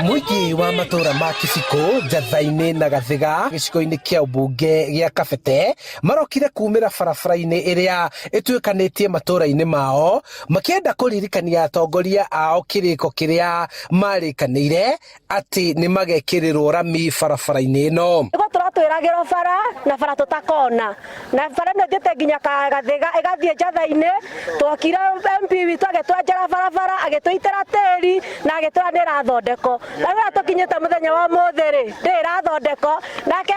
Muigi wa matura ma Kibiko, Njathaini na Gathiga gicigo-ini kia ubunge gia Kabete marokire kumira barabara-ini iria itwikanitie matura-ini mao makienda kuririkania atongoria ao kiriko kiria marikaniire ati ni magekirirwo rami barabara-ini ino. Iko turatwiragirwo bara na bara tutakona na bara no thiete nginya Gathiga igathie Njathaini twokire MP witu agitwenjera barabara agitwitira tiri na agitwira ni rathondeko na tukinyite muthenya wa muthiri ndirathondeko nake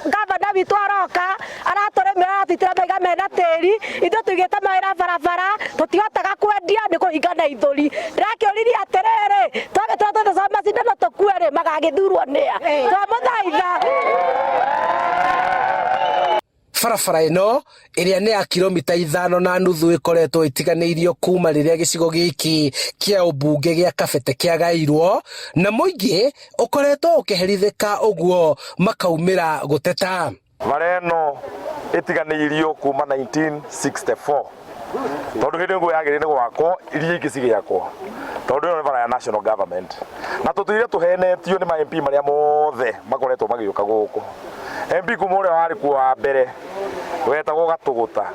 gavana witu aroka araturemera aratwitira maiga mena tiri ithu tugite mawira barabara tutihotaga kwendia ni kuhinga na ithuri ndirakiuriria atiriri twagitwatha macindano tukuere magagithurwo nia twamuthaitha. Barabara ino iria ni ya kilomita 5.5 ikoretwo itiganiirio kuma riria gicigo giki kia ubunge gia Kabete kiagairwo na muingi ukoretwo ukiherithika uguo makaumira guteta. Bara ino itiganiirio kuma 1964 tondu hindi ngo yagirire gwakwo iria ingi cigiakwo tondu ino ni bara ya national government na tutire tuhenetio ni ma MP maria mothe makoretwo magiuka guku. MP kumure wari kwa mbere wetagwo Gatuguta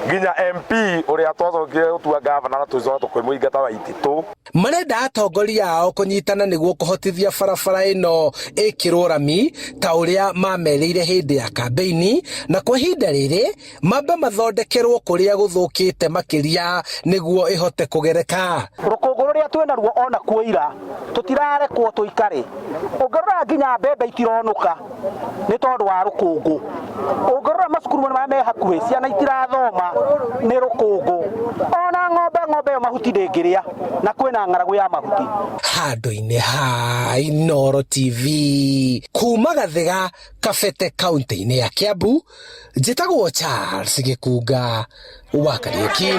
nginya MP uria twacokire gutua governor na tucoka kwimwingata wa Ititu marenda atongoria ao kunyitana niguo kuhotithia barabara ino ikirwo rami ta uria mamerire hindi ya kambeini na kwa ihinda riri mambe mathondekerwo kuria guthukite makiria niguo ihote kugereka. Rukungu ruria twina ruo ona kuira tutirarekwo tuikare ungirora nginya mbembe itironuka ni tondu wa rukungu ungirora macukuru me hakuhi ciana itirathoma ni rukungu ona ng'ombe mahuti ndingiria na kwina ng'aragu ya mahuti. Handu-ini ha Inooro TV kuma Gathiga, Kabete, kaunti-ini ya Kiambu, njitagwo Charles Gikunga wa Kariuki.